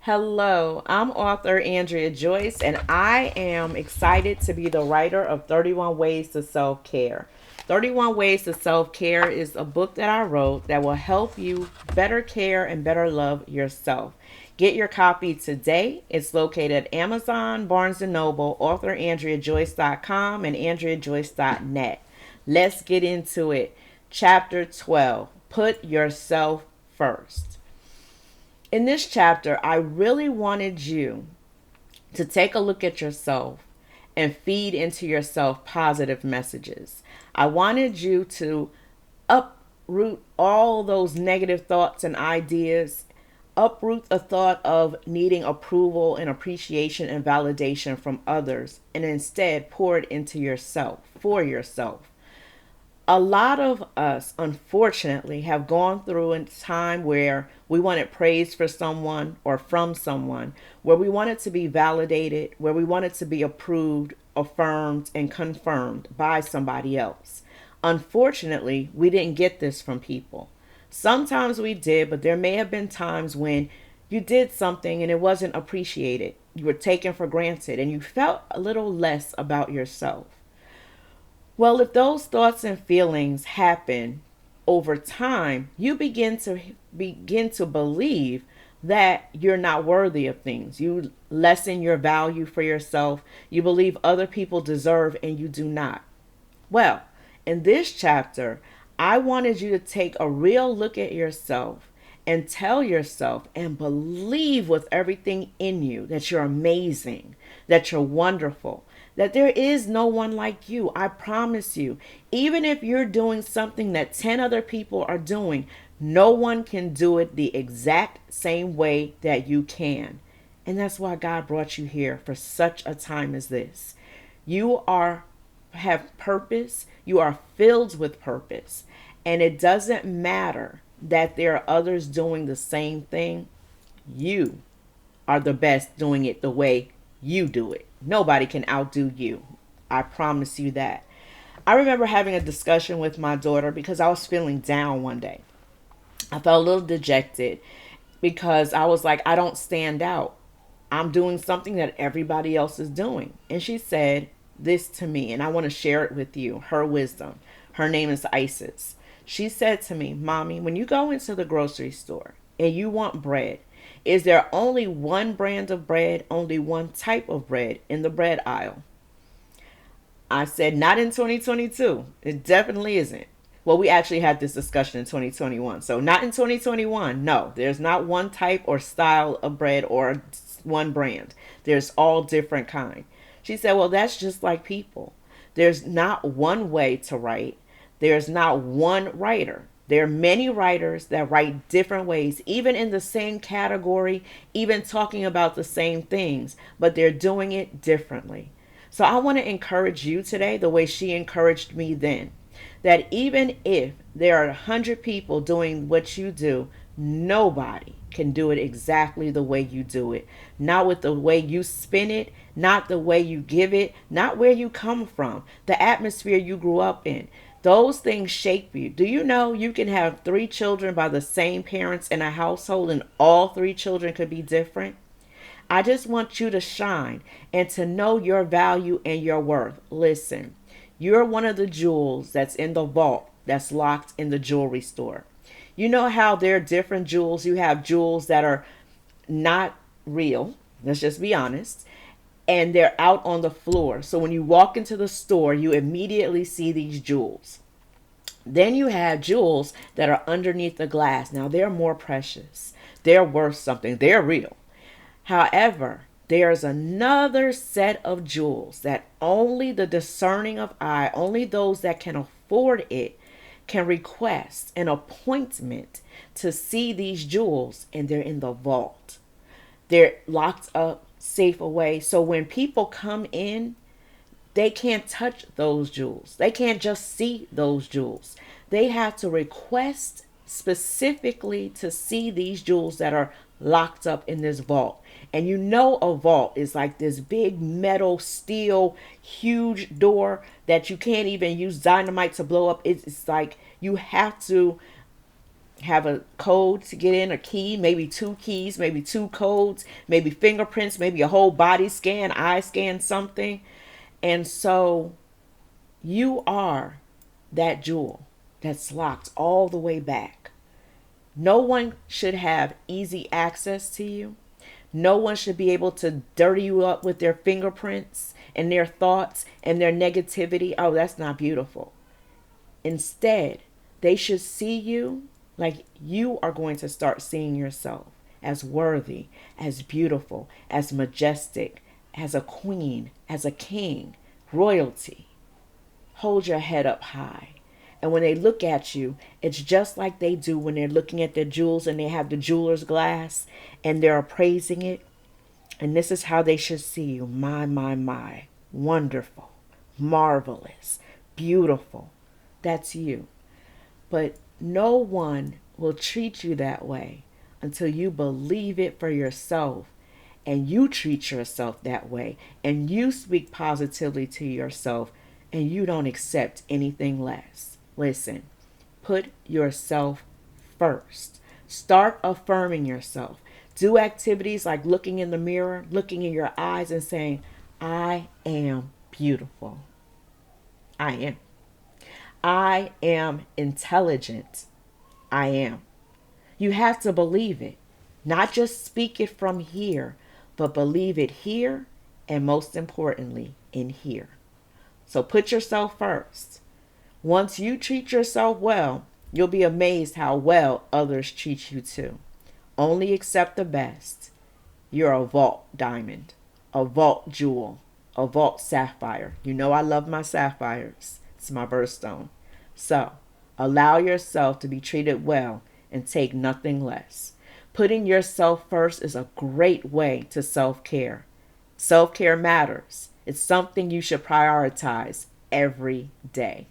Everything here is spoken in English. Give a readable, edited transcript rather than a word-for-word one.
Hello, I'm author Andrea Joyce, and I am excited to be the writer of 31 Ways to Self Care. 31 Ways to Self Care is a book that I wrote that will help you better care and better love yourself. Get your copy today. It's located at Amazon, Barnes& and Noble, authorandreajoyce.com, and andreajoyce.net. Let's get into it. Chapter 12, Put Yourself First. In this chapter, I really wanted you to take a look at yourself and feed into yourself positive messages. I wanted you to uproot all those negative thoughts and ideas, uproot the thought of needing approval and appreciation and validation from others, and instead pour it into yourself, for yourself. A lot of us, unfortunately, have gone through a time where we wanted praise for someone or from someone, where we wanted to be validated, where we wanted to be approved, affirmed, and confirmed by somebody else. Unfortunately, we didn't get this from people. Sometimes we did, but there may have been times when you did something and it wasn't appreciated. You were taken for granted and you felt a little less about yourself. Well, if those thoughts and feelings happen over time, you begin to believe that you're not worthy of things. You lessen your value for yourself. You believe other people deserve and you do not. Well, in this chapter, I wanted you to take a real look at yourself and tell yourself and believe with everything in you that you're amazing, that you're wonderful, that there is no one like you. I promise you, even if you're doing something that 10 other people are doing, no one can do it the exact same way that you can. And that's why God brought you here for such a time as this. You are have purpose, you are filled with purpose, and it doesn't matter that there are others doing the same thing. You are the best doing it the way you do it. Nobody can outdo you. I promise you that. I remember having a discussion with my daughter because I was feeling down one day. I felt a little dejected because I was like, I don't stand out. I'm doing something that everybody else is doing. And she said this to me, and I want to share it with you, her wisdom. Her name is Isis. She said to me, Mommy, when you go into the grocery store and you want bread, is there only one brand of bread, only one type of bread in the bread aisle? I said, not in 2022. It definitely isn't. Well, we actually had this discussion in 2021. So, not in 2021. No, there's not one type or style of bread or one brand. There's all different kind. She said, well, that's just like people. There's not one way to write. There's not one writer. There are many writers that write different ways, even in the same category, even talking about the same things, but they're doing it differently. So I want to encourage you today the way she encouraged me then, that even if there are 100 people doing what you do, nobody can do it exactly the way you do it. Not with the way you spin it, not the way you give it, not where you come from, the atmosphere you grew up in. Those things shape you. Do you know you can have three children by the same parents in a household and all three children could be different? I just want you to shine and to know your value and your worth. Listen, you're one of the jewels that's in the vault that's locked in the jewelry store. You know how there are different jewels? You have jewels that are not real. Let's just be honest. And they're out on the floor. So when you walk into the store, you immediately see these jewels. Then you have jewels that are underneath the glass. Now they're more precious. They're worth something. They're real. However, there's another set of jewels that only the discerning of eye, only those that can afford it, can request an appointment to see these jewels, and they're in the vault. They're locked up, safe away. So when people come in, they can't touch those jewels. They can't just see those jewels. They have to request specifically to see these jewels that are locked up in this vault. And you know, a vault is like this big metal, steel, huge door that you can't even use dynamite to blow up. It's like you have to have a code to get in, a key, maybe two keys, maybe two codes, maybe fingerprints, maybe a whole body scan, eye scan, something. And so you are that jewel that's locked all the way back. No one should have easy access to you. No one should be able to dirty you up with their fingerprints and their thoughts and their negativity. Oh, that's not beautiful. Instead, they should see you like you are going to start seeing yourself as worthy, as beautiful, as majestic, as a queen, as a king, royalty. Hold your head up high. And when they look at you, it's just like they do when they're looking at their jewels and they have the jeweler's glass and they're appraising it. And this is how they should see you. My. Wonderful, marvelous, beautiful. That's you. But no one will treat you that way until you believe it for yourself and you treat yourself that way and you speak positively to yourself and you don't accept anything less. Listen, put yourself first. Start affirming yourself. Do activities like looking in the mirror, looking in your eyes and saying, I am beautiful. I am. I am intelligent. I am. You have to believe it. Not just speak it from here, but believe it here and most importantly, in here. So put yourself first. Once you treat yourself well, you'll be amazed how well others treat you too. Only accept the best. You're a vault diamond, a vault jewel, a vault sapphire. You know I love my sapphires. It's my birthstone. So allow yourself to be treated well and take nothing less. Putting yourself first is a great way to self-care. Self-care matters. It's something you should prioritize every day.